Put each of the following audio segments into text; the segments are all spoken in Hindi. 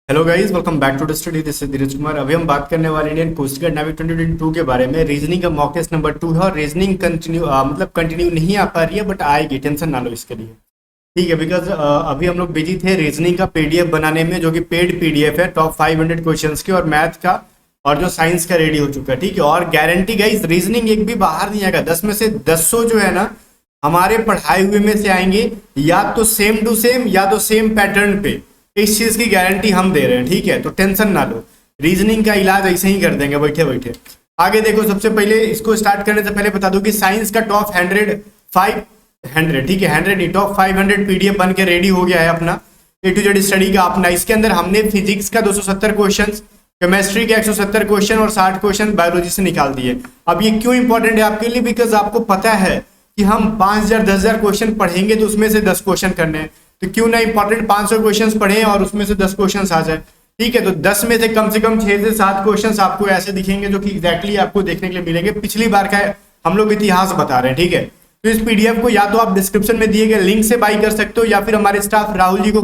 Hello guys, welcome back to the study. This is Dheeraj Kumar. अभी हम बात करने वाले इंडियन कोस्ट गार्ड नेवी 2022 के बारे में। रीजनिंग का मॉक टेस्ट नंबर 2 है और रीजनिंग कंटिन्यू नहीं आ पा रही है, बट आएगी, टेंशन ना लो इसके लिए। ठीक है, बिकॉज अभी हम लोग बिजी थे रीजनिंग का पीडीएफ बनाने में, जो कि पेड पीडीएफ है टॉप 500 क्वेश्चंस की, और मैथ का और जो साइंस का रेडी हो चुका है। ठीक है, और गारंटी गाइस रीजनिंग एक भी बाहर नहीं आएगा। 10 में से 10 जो है ना, हमारे पढ़ाए हुए में से आएंगे, या तो सेम टू सेम या तो सेम पैटर्न पे। इस चीज की गारंटी हम दे रहे हैं। ठीक है, तो टेंशन ना लो, रीजनिंग का इलाज ऐसे ही कर देंगे बैठे बैठे। आगे देखो, सबसे पहले इसको स्टार्ट करने से पहले बता दूं कि साइंस का टॉप 500, ठीक है 100 नहीं, टॉप 500 पीडीएफ बन के रेडी हो गया है अपना ए टू जेड स्टडी का अपना। इसके अंदर हमने फिजिक्स का 270 क्वेश्चन, केमिस्ट्री के 170 क्वेश्चन और 60 क्वेश्चन बायोलॉजी से निकाल दिए। अब ये क्यों इंपॉर्टेंट है आपके लिए? बिकॉज आपको पता है कि हम 5000 10,000 क्वेश्चन पढ़ेंगे तो उसमें से 10 क्वेश्चन करने हैं, तो क्यों ना इंपॉर्टेंट 500 क्वेश्चंस पढ़ें और उसमें से 10 क्वेश्चंस आ जाए। ठीक है, तो 10 में से कम 6 से 7 क्वेश्चंस आपको ऐसे दिखेंगे जो कि एग्जैक्टली आपको देखने के लिए मिलेंगे। पिछली बार का हम लोग इतिहास बता रहे हैं। ठीक है, तो इस पीडीएफ को या तो आप डिस्क्रिप्शन में दिए गए लिंक से बाई कर सकते हो, या फिर हमारे स्टाफ राहुल जी को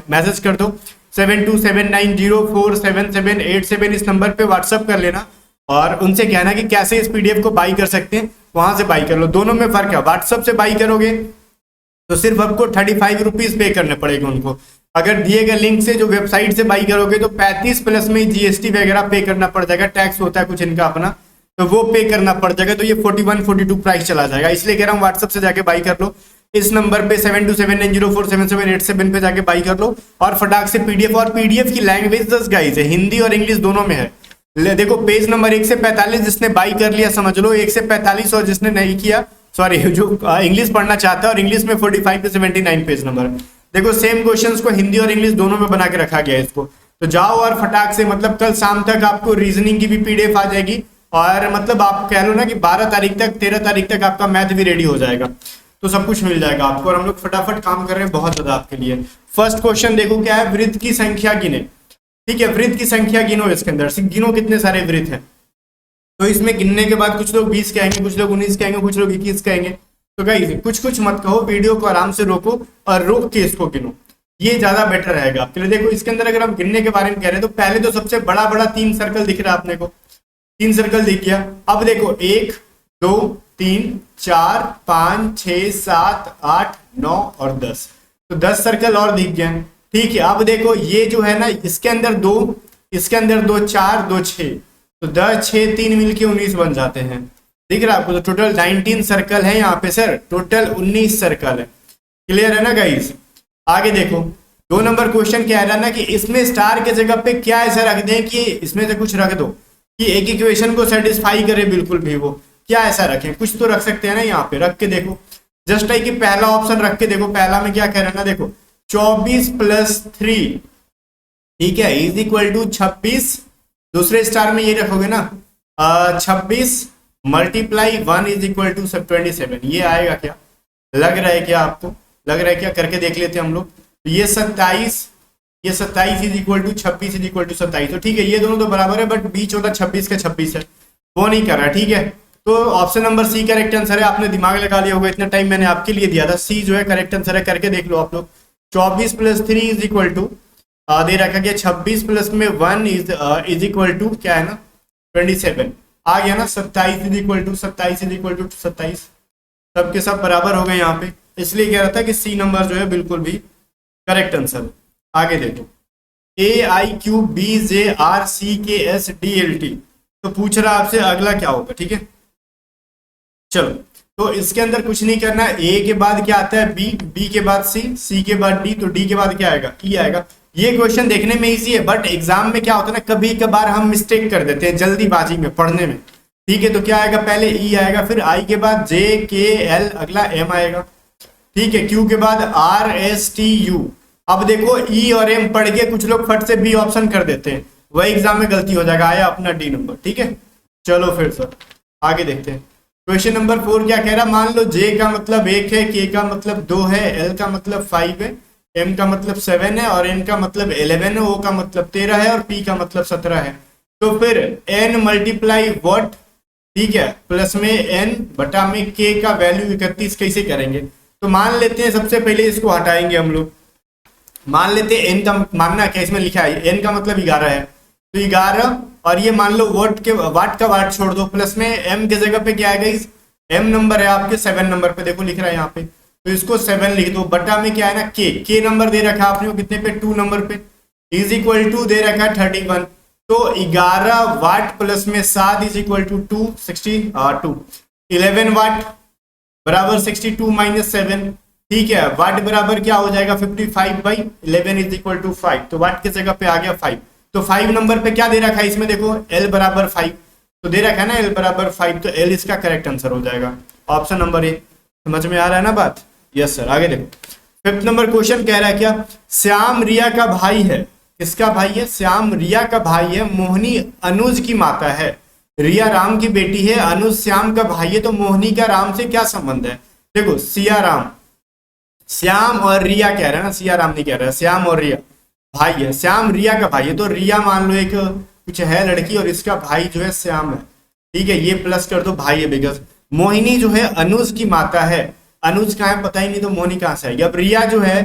मैसेज कर दो 7279047787 इस नंबर पे व्हाट्सअप कर लेना, और उनसे कहना कि कैसे इस पीडीएफ को बाई कर सकते हैं, वहां से बाई कर लो। दोनों में फर्क है, व्हाट्सअप से बाई करोगे तो सिर्फ आपको 35 रुपीज पे करने पड़ेगा उनको। अगर दिए गए लिंक से जो वेबसाइट से बाई करोगे तो 35 प्लस में जीएसटी वगैरह पे करना पड़ जाएगा, टैक्स होता है कुछ इनका अपना, तो वो पे करना पड़ जाएगा, तो ये 41-42 प्राइस चला जाएगा। इसलिए कह रहा हूँ व्हाट्सअप से जाके बाई कर लो, इस नंबर पे 7279047787 पे जाके बाई कर लो, और फटाक से पीडीएफ। और पीडीएफ की लैंग्वेज 10 गाइस है, हिंदी और इंग्लिश दोनों में है। देखो पेज नंबर 1 से 45 जिसने बाई कर लिया समझ लो, 1 से 45, और जिसने नहीं किया सॉरी, जो इंग्लिश पढ़ना चाहता है, और इंग्लिश में 45 से 79 पेज नंबर। देखो सेम क्वेश्चंस को हिंदी और इंग्लिश दोनों में बना के रखा गया है इसको। तो जाओ और फटाक से, मतलब कल शाम तक आपको रीजनिंग की भी पीडीएफ आ जाएगी, और मतलब आप कह लो ना कि 12 तारीख तक 13 तारीख तक आपका मैथ भी रेडी हो जाएगा, तो सब कुछ मिल जाएगा आपको। और हम लोग फटाफट काम कर रहे हैं बहुत ज्यादा आपके लिए। फर्स्ट क्वेश्चन देखो क्या है, वृत्त की संख्या गिने। ठीक है, वृत्त की संख्या गिनो, इसके अंदर गिनो कितने सारे वृत्त हैं। तो इसमें गिनने के बाद कुछ लोग 20 कहेंगे, कुछ लोग 19 कहेंगे, कुछ लोग 21 कहेंगे। तो गाइस कुछ कुछ मत कहो, वीडियो को आराम से रोको और रोक के इसको गिनो, ये ज्यादा बेटर रहेगा आपके लिए। देखो इसके अंदर अगर हम गिनने के बारे में कह रहे हैं तो पहले तो सबसे बड़ा बड़ा 3 सर्कल दिख रहा है अपने को, 3 सर्कल दिख गया। अब देखो 1 2 3 4 5 6 7 8 9 और 10, तो 10 सर्कल और दिख गए। ठीक है, अब देखो ये जो है ना, इसके अंदर 2, इसके अंदर 2 4 2 6, तो 10 6 3 मिलके 19 बन जाते हैं। दिख रहा है आपको? तो टोटल 19 सर्कल है यहाँ पे सर, टोटल 19 सर्कल है। क्लियर है ना गाइस? आगे देखो 2 नंबर क्वेश्चन क्या है ना, कि इसमें स्टार के जगह पे क्या ऐसा रख दें कि इसमें से कुछ रख दो कि एक इक्वेशन को सेटिस्फाई करे बिल्कुल भी, वो क्या ऐसा रखें? कुछ तो रख सकते हैं ना, यहाँ पे रख के देखो। जस्ट लाइक कि पहला ऑप्शन रख के देखो, पहला में क्या कह रहा है ना, देखो 24 + 3, ठीक है, इज इक्वल टू 26। दूसरे स्टार में ये रखोगे ना 26 × 1 इज इक्वल टू 27। ये आएगा क्या? लग रहा है क्या आपको? लग रहा है क्या? करके देख लेते हैं हम लोग। तो ये 27 is equal to 26 is equal to 27। तो ठीक है, ये दोनों तो बराबर है, बट बीच वाला 26 का 26 है, वो नहीं कर रहा। ठीक है, तो option number C correct answer है। आपने दिमाग लगा लिया होगा, इतना टाइम मैंने आपके लिए दिया था। सी जो है करेक्ट आंसर है, करके देख लो आप लोग। 24 + 3 इज इक्वल टू दे रखा गया 26 प्लस में 1 इज इक्वल टू क्या है ना 27 आ गया ना। 27 इज इक्वल टू 27 सबके सब बराबर हो गए यहाँ पे, इसलिए कह रहा था कि सी नंबर जो है बिल्कुल भी करेक्ट आंसर। आगे देखो AIQBJRCKSDLT, तो पूछ रहा आपसे अगला क्या होगा। ठीक है, चलो तो इसके अंदर कुछ नहीं करना। ए के बाद क्या आता है? बी, बी के बाद सी, सी के बाद डी, तो डी के बाद क्या आएगा? ई आएगा। ये क्वेश्चन देखने में इजी है, बट एग्जाम में क्या होता है ना, कभी कभार हम मिस्टेक कर देते हैं जल्दीबाजी में पढ़ने में। ठीक है, तो क्या आएगा? पहले ई आएगा, फिर आई के बाद जे के एल, अगला एम आएगा। ठीक है, क्यू के बाद आर एस टी यू। अब देखो ई और एम पढ़ के कुछ लोग फट से बी ऑप्शन कर देते हैं, वही एग्जाम में गलती हो जाएगा। आया अपना डी नंबर। ठीक है, चलो फिर सर आगे देखते हैं। क्वेश्चन नंबर 4 क्या कह रहा? मान लो जे का मतलब 1 है, के का मतलब 2 है, एल का मतलब 5 है, एम का मतलब 7 है, और एन का मतलब 11 है, ओ का मतलब 13 है, और पी का मतलब 17 है। तो फिर एन मल्टीप्लाई व्हाट? ठीक है, प्लस में एन बटा में के का वैल्यू 31 कैसे करेंगे? तो मान लेते हैं सबसे पहले इसको हटाएंगे हम लोग। मान लेते एन का मानना क्या इसमें लिखा है, एन का मतलब 11 है, तो 11 और ये मान लो वाट का वाट छोड़ दो, प्लस में एम की जगह पे क्या है गाइस, एम नंबर है आपके 7 नंबर पे, देखो लिख रहा है यहाँ पे, तो इसको 7 लिख दो, बटा में क्या है ना के नंबर दे रखा है आपने को कितने पे 2 नंबर पे, इज इक्वल टू दे रखा है 31, तो 11 वाट प्लस में 7 इज इक्वल टू 2 11 वाट बराबर 62 माइनस 7, ठीक है, वाट बराबर क्या हो जाएगा 55/11 इज इक्वल टू 5, तो वाट की जगह पे आ गया 5, तो 5 नंबर पे क्या दे रखा है इसमें देखो L बराबर 5, तो दे रखा है ना L बराबर 5, तो L इसका करेक्ट आंसर हो जाएगा, ऑप्शन नंबर ए। समझ में आ रहा है ना बात? Yes sir. आगे देखो 5th नंबर क्वेश्चन कह रहा है क्या, श्याम रिया का भाई है, किसका भाई है, श्याम रिया का भाई है, मोहिनी अनुज की माता है, रिया राम की बेटी है, अनुज श्याम का भाई है, तो मोहिनी का राम से क्या संबंध है, देखो सिया राम, श्याम और रिया कह रहा है ना, सिया राम नहीं कह रहा है, श्याम और रिया भाई है, श्याम रिया का भाई है, तो रिया मान लो एक कुछ है लड़की और इसका भाई जो है श्याम है, ठीक है, ये प्लस कर दो भाई है, बिकॉज मोहिनी जो है अनुज की माता है, अनुज कहाँ है पता ही नहीं, तो मोहिनी कहाँ से आएगी, अब रिया जो है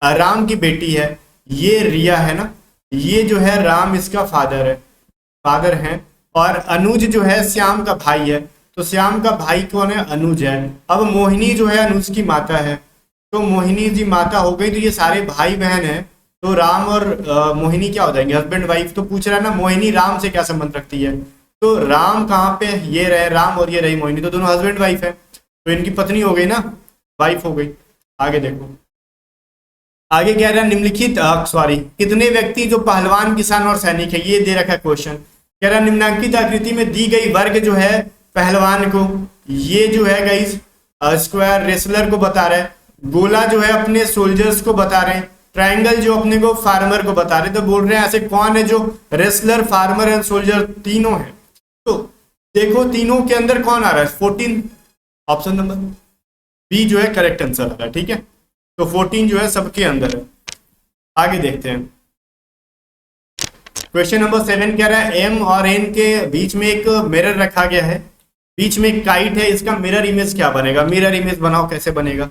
राम की बेटी है, ये रिया है ना, ये जो है राम इसका फादर है, और अनुज जो है श्याम का भाई है, तो श्याम का भाई कौन है, अनुज है, अब मोहिनी जो है अनुज की माता है, तो मोहिनी जी माता हो गई, तो ये सारे भाई बहन है, तो राम और मोहिनी क्या हो जाएंगे, हस्बैंड वाइफ, तो पूछ रहा है ना मोहिनी राम से क्या संबंध रखती है, तो राम कहाँ पे, ये रहे राम और ये रही मोहिनी, तो दोनों हस्बैंड वाइफ है, तो इनकी पत्नी हो गई ना, वाइफ हो गई। आगे देखो, आगे कह रहा है निम्नलिखित कितने व्यक्ति जो पहलवान किसान और सैनिक है, ये दे रखा है क्वेश्चन, कह रहा निम्नांकित आकृति में दी गई वर्ग जो है पहलवान को, ये जो है गाइस स्क्वायर रेसलर को बता रहा है, गोला जो है अपने सोल्जर्स को बता रहे हैं, ट्रायंगल जो अपने को फार्मर को बता रहे हैं, तो बोल रहे हैं ऐसे कौन है जो रेसलर फार्मर एंड सोल्जर तीनों है, तो देखो तीनों के अंदर कौन आ रहा है 14, ऑप्शन नंबर बी जो है करेक्ट आंसर आ रहा है, ठीक है, तो 14 जो है सबके अंदर है। आगे देखते हैं क्वेश्चन नंबर 7 कह रहा है एम और एन के बीच में एक मिरर रखा गया है, बीच में एक काइट है, इसका मिरर इमेज क्या बनेगा, मिरर इमेज बनाओ कैसे बनेगा,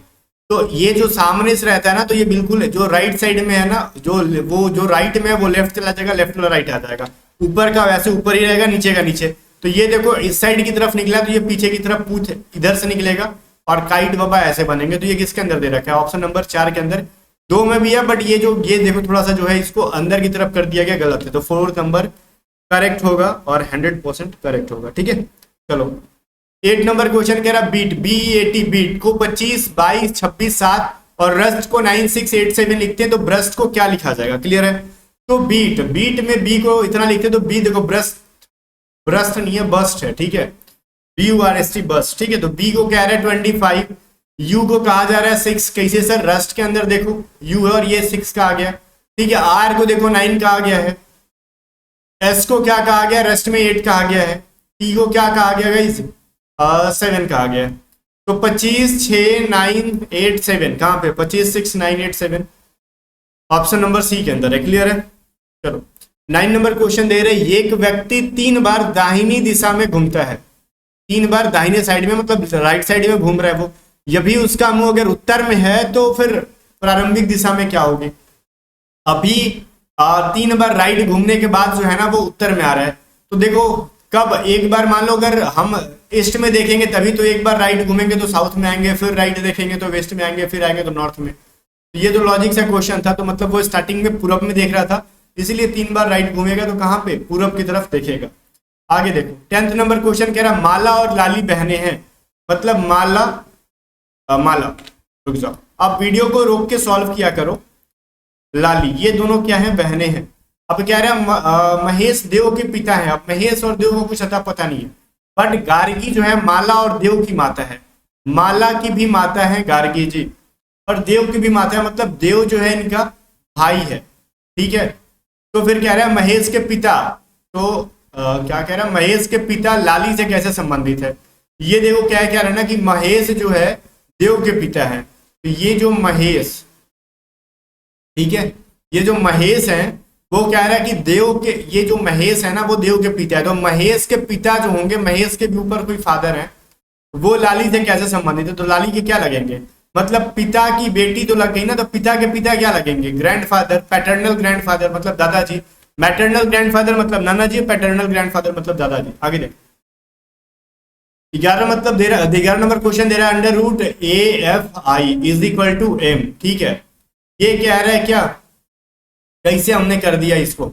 तो ये जो सामने से रहता है ना, तो ये बिल्कुल जो राइट साइड में है ना, जो राइट में है वो लेफ्ट चला जाएगा, लेफ्ट वाला राइट आ जाएगा, ऊपर का वैसे ऊपर ही रहेगा, नीचे का नीचे, तो ये देखो इस साइड की तरफ निकला, तो ये पीछे की तरफ पूछ इधर से निकलेगा, और काइट बाबा ऐसे बनेंगे, तो ये किसके अंदर दे रखा है, ऑप्शन नंबर 4 के अंदर, 2 में भी है, बट ये देखो थोड़ा सा जो है इसको अंदर की तरफ कर दिया गया, गलत है, तो 4th नंबर करेक्ट होगा और 100% करेक्ट होगा, ठीक है। चलो 8 नंबर क्वेश्चन कह रहा बीट BEAT बीट को 25, 22, 26, 7 और रस्ट को 9, 6, 8, 7 लिखते हैं, तो ब्रस्ट को क्या लिखा जाएगा, क्लियर है, तो बीट में बी को इतना लिखते हैं, तो बी देखो ब्रस्ट नहीं है बस्ट है, ठीक है, BURST बस्ट, ठीक है, तो बी को कह रहा है 25, यू को कहा जा रहा है 6, कैसे सर, रस्ट के अंदर देखो यू है और ये 6 का आ गया, ठीक है, आर को देखो 9 कहा गया है, एस को क्या कहा गया, रस्ट में 8 कहा गया है, टी को क्या कहा गया गाइस 7 कहा गया है, तो 25, 6, 9, 8, 7 कहाँ पे 25, 6, 9, 8, 7 ऑप्शन नंबर सी के अंदर है, क्लियर है। चलो 9 नंबर क्वेश्चन दे रहे, एक व्यक्ति 3 बार दाहिनी दिशा में घूमता है, 3 बार दाहिने साइड में मतलब राइट साइड में घूम रहा है वो, यदि उसका मुंह अगर उत्तर में है तो फिर प्रारंभिक दिशा में क्या होगी, अभी 3 बार राइट घूमने के बाद जो है ना वो उत्तर में आ रहा है, तो देखो कब एक बार मान लो अगर हम ईस्ट में देखेंगे तभी तो एक बार राइट घूमेंगे तो साउथ में आएंगे, फिर राइट देखेंगे तो वेस्ट में आएंगे, फिर आएंगे तो नॉर्थ में, तो ये जो लॉजिक सा क्वेश्चन था, तो मतलब वो स्टार्टिंग में पूरब में देख रहा था, इसीलिए 3 बार राइट घूमेगा तो कहाँ पे पूरब की तरफ देखेगा। आगे देखो 10th नंबर क्वेश्चन कह रहा माला और लाली बहनें हैं, मतलब माला रुक जाओ, आप वीडियो को रोक के सॉल्व किया करो, लाली ये दोनों क्या है, बहनें हैं। अब कह रहे हैं महेश देव के पिता है, अब महेश और देव को कुछ अता पता नहीं है, बट गार्गी जो है माला और देव की माता है, माला की भी माता है गार्गी जी, और देव की भी माता है, मतलब देव जो है इनका भाई है, ठीक है, तो फिर कह रहा है महेश के पिता, तो क्या कह रहा है महेश के पिता लाली से कैसे संबंधित है, ये देखो क्या कह रहा है ना कि महेश जो है देव के पिता है, तो ये जो महेश, ठीक है, ये जो महेश है वो कह रहा है कि देव के, ये जो महेश है ना वो देव के पिता है, तो महेश के पिता जो होंगे, महेश के भी ऊपर कोई फादर है, वो लाली से कैसे संबंधित है, तो लाली के क्या लगेंगे, मतलब पिता की बेटी तो लग गई ना, तो पिता के पिता क्या लगेंगे, ग्रैंडफादर, पैटर्नल ग्रैंडफादर मतलब दादाजी, मैटरनल ग्रैंडफादर मतलब नाना जी, पैटर्नल ग्रैंडफादर मतलब दादाजी। आगे देख 11 मतलब दे रहा, 11 नंबर क्वेश्चन दे रहा है under root A F I is equal to M. ठीक है, ये कह रहा है क्या, कैसे हमने कर दिया इसको।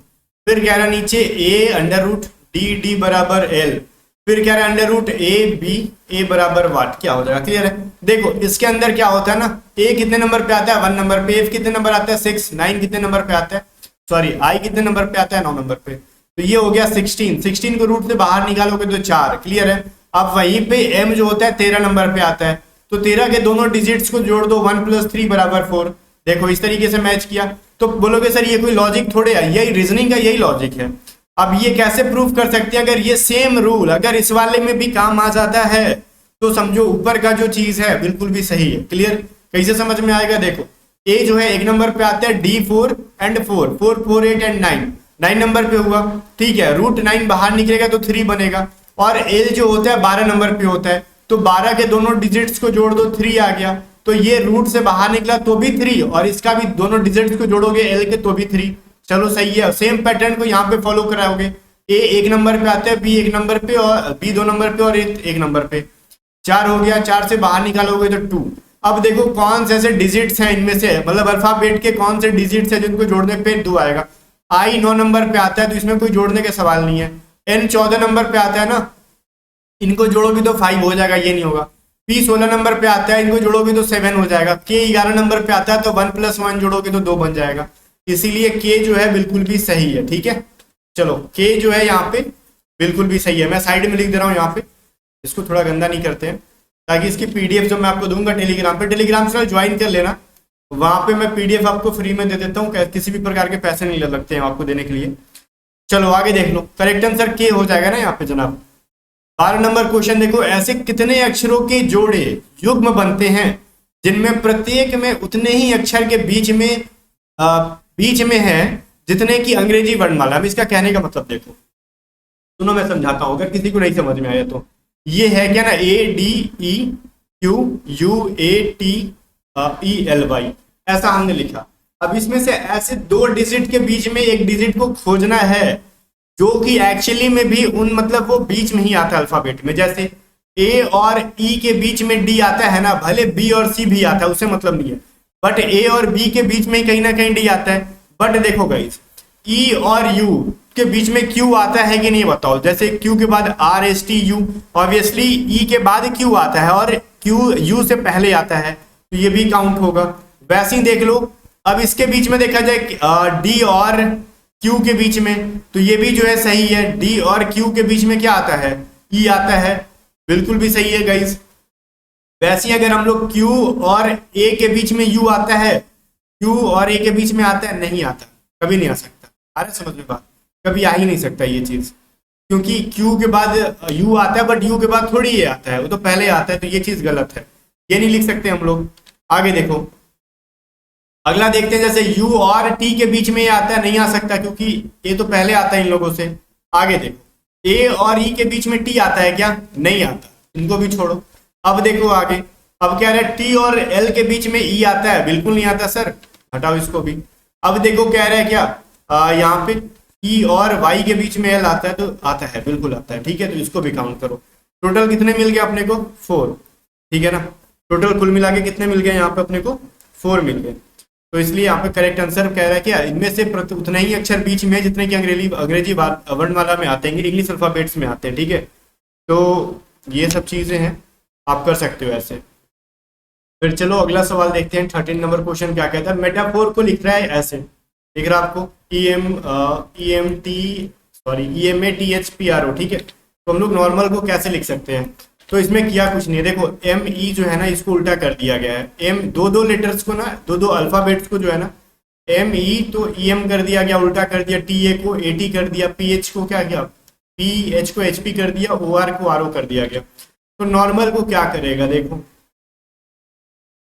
फिर कह रहा है नीचे A under root D, D बराबर एल, फिर कह रहा है अंडर रूट ए बी, ए बराबर वाट, क्या हो जाएगा, क्लियर है। देखो इसके अंदर क्या होता है ना, ए कितने नंबर पे आता है 1 नंबर पे, एफ कितने नंबर आता है 6, 9 कितने नंबर पे आता है, सॉरी आई कितने नंबर पे आता है 9 नंबर पे, तो ये हो गया 16, 16 को रूट से बाहर निकालोगे तो 4, क्लियर है। अब वहीं पे m जो होता है 13 नंबर पे आता है, तो 13 के दोनों डिजिट्स को जोड़ दो, 1 + 3 = 4। देखो इस तरीके से मैच किया, तो बोलोगे सर ये कोई लॉजिक थोड़े है, यही रीजनिंग का यही लॉजिक है। अब ये कैसे प्रूव कर सकते हैं, अगर ये सेम रूल अगर इस वाले में भी काम आ जाता है तो समझो ऊपर का जो चीज है बिल्कुल भी सही है, क्लियर। कैसे समझ में आएगा, देखो ए जो है 1 नंबर पे आता है, डी 4 एंड 4, 4 4 8 एंड 9, 9 नंबर पे हुआ, ठीक है। रूट 9 बाहर निकलेगा तो 3 बनेगा, और एल जो होता है 12 नंबर पे होता है, तो 12 के दोनों डिजिट्स को जोड़ दो 3 आ गया, तो ये रूट से बाहर निकला तो भी 3, और इसका भी दोनों डिजिट्स को जोड़ोगे एल के तो भी 3। चलो सही है, सेम पैटर्न को यहाँ पे फॉलो कराओगे। ए 1 नंबर पे आता है, बी 1 नंबर पे, और बी 2 नंबर पे, और 1 नंबर पे, 4 हो गया, 4 से बाहर निकालोगे तो 2। अब देखो कौन से ऐसे डिजिट्स हैं इनमें से, मतलब अल्फाबेट के कौन से डिजिट्स हैं जिनको जोड़ने पे 2 आएगा। आई 9 नंबर पे आता है तो इसमें कोई जोड़ने का सवाल नहीं है। एन 14 नंबर पे आता है ना, इनको जोड़ोगे तो 5 हो जाएगा, ये नहीं होगा। पी 16 नंबर पे आता है, इनको जोड़ोगे तो 7 हो जाएगा। के 11 नंबर पे आता है तो 1 + 1 जोड़ोगे तो 2 बन जाएगा, इसीलिए के जो है बिल्कुल भी सही है, ठीक है। चलो के जो है यहाँ पे बिल्कुल भी सही है, मैं साइड में लिख दे रहा हूँ यहाँ पे, इसको थोड़ा गंदा नहीं करते हैं, ताकि इसकी पीडीएफ जो मैं आपको दूंगा टेलीग्राम पे, टेलीग्राम से ज्वाइन कर लेना, वहां पे मैं पीडीएफ आपको फ्री में दे देता हूँ, किसी भी प्रकार के पैसे नहीं लगते हैं आपको देने के लिए। चलो आगे देख लो, करेक्ट आंसर के हो जाएगा ना यहाँ पे जनाब। 12 नंबर क्वेश्चन देखो, ऐसे कितने अक्षरों के जोड़े युग्म बनते हैं जिनमें प्रत्येक में उतने ही अक्षर के बीच में है जितने की अंग्रेजी वर्णमाला। अब इसका कहने का मतलब देखो, सुनो मैं समझाता हूं अगर किसी को नहीं समझ में आया तो। ये है क्या ना, ADEQUATELY, ऐसा हमने लिखा। अब इसमें से ऐसे 2 डिजिट के बीच में एक डिजिट को खोजना है जो कि एक्चुअली में भी उन मतलब वो बीच में ही आता है अल्फाबेट में, जैसे ए और ई के बीच में डी आता है ना, भले बी और सी भी आता है उससे मतलब नहीं है, बट ए और बी के बीच में कहीं ना कहीं डी आता है। बट देखो गाइस, ई और यू के बीच में क्यू आता है कि नहीं बताओ, जैसे क्यू के बाद RSTU, ऑब्वियसली ई के बाद क्यू आता है और क्यू यू से पहले आता है, तो ये भी काउंट होगा। वैसे ही देख लो, अब इसके बीच में देखा जाए डी और क्यू के बीच में, तो ये भी जो है सही है। डी और क्यू के बीच में क्या आता है, ई आता है, बिल्कुल भी सही है गाइस। वैसे ही अगर हम लोग क्यू और ए के बीच में यू आता है, क्यू और ए के बीच में आता है, नहीं आता, कभी नहीं आ सकता। आ रहा समझ में बात, कभी आ ही नहीं सकता ये चीज, क्योंकि क्यू के बाद यू आता है बट यू के बाद थोड़ी ये आता है, वो तो पहले आता है, तो ये चीज गलत है, ये नहीं लिख सकते हम लोग। आगे देखो, अगला देखते हैं, जैसे यू और टी के बीच में ये आता है, नहीं आ सकता क्योंकि ये तो पहले आता है इन लोगों से। आगे देखो, ए और ई के बीच में टी आता है क्या, नहीं आता, इनको भी छोड़ो। अब देखो आगे, अब कह रहे हैं टी और एल के बीच में ई आता है, बिल्कुल नहीं आता सर, हटाओ इसको भी। अब देखो कह रहे हैं क्या, यहाँ पे ई और वाई के बीच में एल आता है, तो आता है, बिल्कुल आता है, ठीक है, तो इसको भी काउंट करो। टोटल कितने मिल गए अपने को, 4, ठीक है ना। टोटल कुल मिला के कितने मिल गए यहाँ पे अपने को, 4 मिल गए। तो इसलिए यहाँ पे करेक्ट आंसर कह रहा है क्या, इनमें से उतने ही अक्षर बीच में जितने की अंग्रेजी वर्णमाला में आते हैं, इंग्लिश अल्फाबेट्स में आते हैं, ठीक है। तो ये सब चीजें हैं, आप कर सकते हो ऐसे। फिर चलो अगला सवाल देखते हैं, 13 नंबर क्वेश्चन क्या कहता है। मेटाफोर को लिख रहा है ऐसे, दिख रहा है आपको, EMATHPRO, ठीक है। तो हम लोग नॉर्मल को कैसे लिख सकते हैं, तो इसमें किया कुछ नहीं है। देखो ME जो है ना, इसको उल्टा कर दिया गया है। M दो लेटर्स को ना, दो अल्फाबेट्स को जो है ना, ME तो EM कर दिया गया, उल्टा कर दिया, TA को AT कर दिया, PH को क्या किया, PH को HP कर दिया, OR को RO कर दिया गया। तो नॉर्मल को क्या करेगा, देखो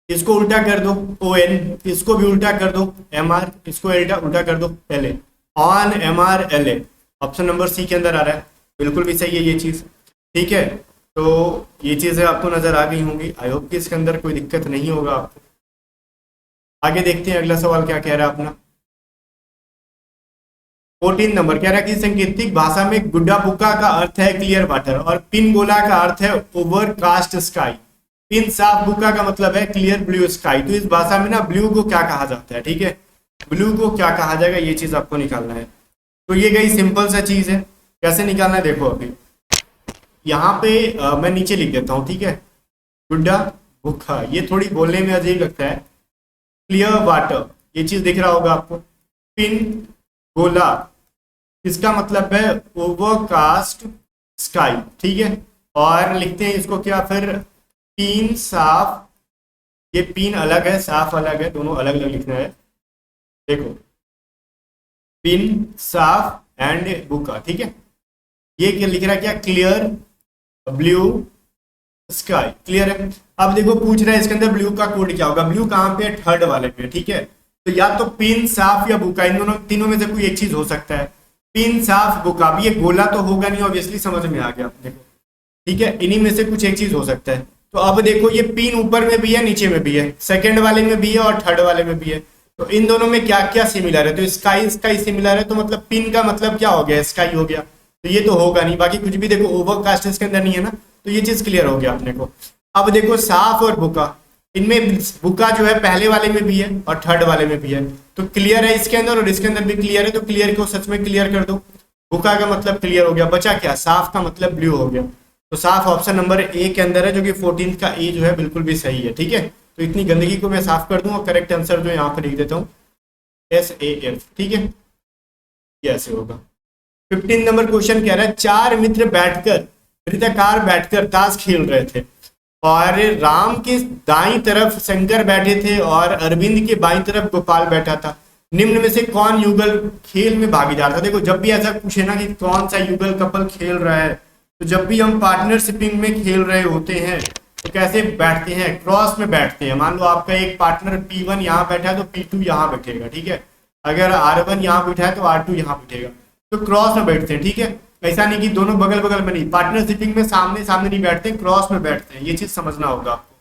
इसको उल्टा कर दो ON, इसको भी उल्टा कर दो MR, इसको उल्टा कर दो पहले ON MR LA। Option number C के अंदर आ रहा है, बिल्कुल भी सही है ये चीज, ठीक है। तो ये चीज़ें आपको नज़र आ गई होंगी। आई होप कि इसके अंदर कोई दिक्कत नहीं होगा आपको। आगे देखते हैं अगला सवाल क्या कह रहा है अपना। 14 नंबर कह रहा है कि सांकेतिक भाषा में गुड्डा बुक्का का अर्थ है क्लियर वाटर और पिन गोला का अर्थ है ओवरकास्ट स्काई। पिन साफ बुक्का का मतलब है क्लियर ब्लू स्काई। तो इस भाषा में ना ब्लू को क्या कहा जाता है, ठीक है, ब्लू को क्या कहा जाएगा, ये चीज आपको निकालना है। तो ये गई सिंपल सा चीज है। कैसे निकालना है देखो, अभी यहाँ पे मैं नीचे लिख देता हूँ, ठीक है। गुड्डा बुक्का, ये थोड़ी बोलने में अजीब लगता है। क्लियर वाटर, ये चीज दिख रहा होगा आपको। पिन गोला, इसका मतलब है ओवरकास्ट स्काई, ठीक है। और लिखते हैं इसको क्या फिर, पिन साफ, ये पिन अलग है साफ अलग है, दोनों अलग अलग लिखना है। देखो पिन साफ एंड बुका, ठीक है। ये क्या लिख रहा है, क्या क्लियर ब्लू स्काई, क्लियर है। अब देखो पूछ रहा है इसके अंदर ब्लू का कोड क्या होगा। ब्लू कहाँ पे है, थर्ड वाले पे, ठीक है। तो या तो पिन साफ या बुका, इन दोनों तीनों में से कोई एक चीज हो सकता है। पिन साफ बुका, अब ये गोला तो होगा नहीं, ऑब्वियसली समझ में आ गया देखो, ठीक है। इन्हीं में से कुछ एक चीज हो सकता है। तो अब देखो ये पिन ऊपर में भी है नीचे में भी है, सेकंड वाले में भी है और थर्ड वाले में भी है। तो इन दोनों में क्या क्या सिमिलर है, तो स्काई स्काई सिमिलर है, तो मतलब पिन का मतलब क्या हो गया, स्काई हो गया। तो ये तो होगा नहीं, बाकी कुछ भी देखो ओवरकास्ट इसके अंदर नहीं है ना, तो ये चीज क्लियर हो गया अपने को। अब देखो साफ और बुका, इनमें बुका जो है पहले वाले में भी है और थर्ड वाले में भी है, तो क्लियर है इसके अंदर और इसके अंदर भी क्लियर है। तो क्लियर को सच में क्लियर कर दो, बुका का मतलब क्लियर हो गया। बचा क्या, साफ का मतलब ब्लू हो गया। तो साफ ऑप्शन नंबर ए के अंदर है, जो कि 14 का ए जो है बिल्कुल भी सही है, ठीक है। तो इतनी गंदगी को मैं साफ कर दूं और करेक्ट आंसर जो यहाँ पर लिख देता हूँ SAF, ठीक है, ये ऐसे होगा। 15 नंबर क्वेश्चन कह रहा है, चार मित्र बैठकर वृत्ताकार बैठकर ताश खेल रहे थे और राम के दाईं तरफ शंकर बैठे थे और अरविंद के बाईं तरफ गोपाल बैठा था। निम्न में से कौन युगल खेल में भागीदार था। देखो जब भी ऐसा पूछे ना कि कौन सा युगल कपल खेल रहा है, तो जब भी हम पार्टनरशिपिंग में खेल रहे होते हैं तो कैसे बैठते हैं, क्रॉस में बैठते हैं। मान लो आपका एक पार्टनर P1 यहाँ बैठा है तो P2 यहाँ बैठेगा, ठीक है। अगर R1 यहाँ बैठा है तो R2 यहाँ बैठेगा, तो क्रॉस में बैठते हैं, ठीक है। ऐसा नहीं कि दोनों बगल बगल में नहीं, पार्टनरशिपिंग में सामने सामने नहीं बैठते, क्रॉस में बैठते हैं, ये चीज समझना होगा आपको।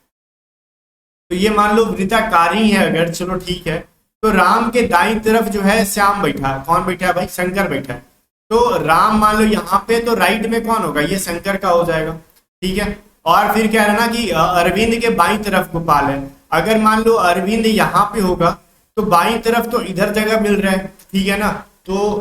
तो ये मान लो वृत्ताकारी है अगर, चलो ठीक है। तो राम के दाईं तरफ जो है श्याम बैठा है, कौन बैठा है भाई, शंकर बैठा है। तो राम मान लो यहाँ पे, तो राइट में कौन होगा, ये शंकर का हो जाएगा, ठीक है। और फिर क्या है ना कि अरविंद के बाईं तरफ गोपाल है। अगर मान लो अरविंद यहाँ पे होगा तो बाईं तरफ तो इधर जगह मिल रहा है, ठीक है ना। तो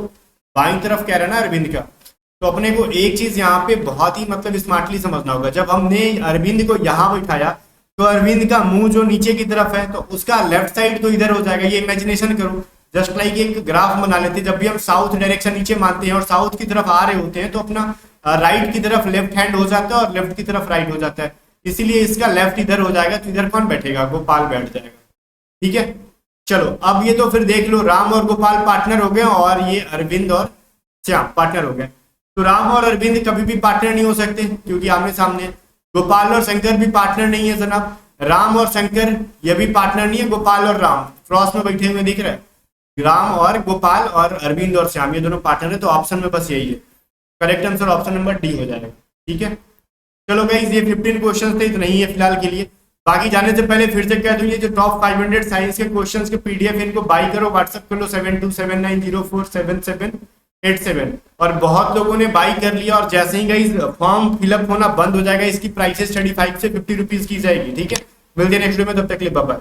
बाईं तरफ कह रहा है ना अरविंद का, तो अपने को एक चीज यहाँ पे बहुत ही मतलब स्मार्टली समझना होगा। जब हमने अरविंद को यहाँ बैठाया तो अरविंद का मुंह जो नीचे की तरफ है तो उसका लेफ्ट साइड तो इधर हो जाएगा। ये इमेजिनेशन करो, जस्ट लाइक एक ग्राफ बना लेते हैं। जब भी हम साउथ डायरेक्शन नीचे मानते हैं और साउथ की तरफ आ रहे होते हैं तो अपना राइट की तरफ लेफ्ट हैंड हो जाता है और लेफ्ट की तरफ राइट हो जाता है, इसीलिए इसका लेफ्ट इधर हो जाएगा। तो इधर कौन बैठेगा, गोपाल बैठ जाएगा, ठीक है। चलो अब ये तो फिर देख लो, राम और गोपाल पार्टनर हो गए और ये अरविंद और श्याम पार्टनर हो गए। तो राम और अरविंद कभी भी पार्टनर नहीं हो सकते क्योंकि आमने सामने। गोपाल और शंकर भी पार्टनर नहीं है जनाब, राम और शंकर ये भी पार्टनर नहीं है। गोपाल और राम क्रॉस में बैठे हुए दिख रहे हैं, राम और गोपाल और अरविंद और श्याम ये दोनों पार्टनर है। तो ऑप्शन में बस यही है, correct answer option number D हो जाएगा, ठीक है। चलो गाइस ये 15 क्वेश्चन थे, इतना ही है फिलहाल के लिए। बाकी जाने से पहले फिर से कह दूं, ये जो टॉप 500 साइंस के क्वेश्चंस के पीडीएफ इनको बाई करो, व्हाट्सएप कर लो 7279047787। और बहुत लोगों ने बाई कर लिया और जैसे ही गाइस फॉर्म फिलअप होना बंद हो जाएगा, इसकी प्राइसेस 35 से 50 रुपीज की जाएगी, ठीक है। मिलते हैं नेक्स्ट वीडियो में, तब तक के लिए बाय बाय।